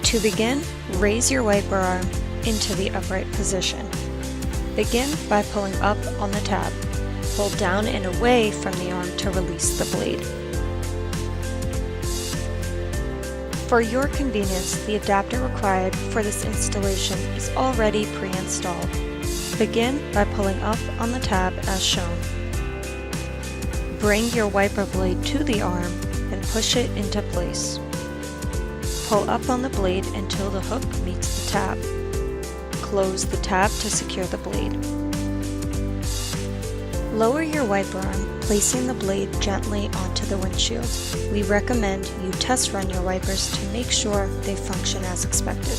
To begin, raise your wiper arm into the upright position. Begin by pulling up on the tab. Hold down and away from the arm to release the blade. For your convenience, the adapter required for this installation is already pre-installed. Begin by pulling up on the tab as shown. Bring your wiper blade to the arm and push it into place. Pull up on the blade until the hook meets the tab. Close the tab to secure the blade. Lower your wiper arm, placing the blade gently onto the windshield. We recommend you test run your wipers to make sure they function as expected.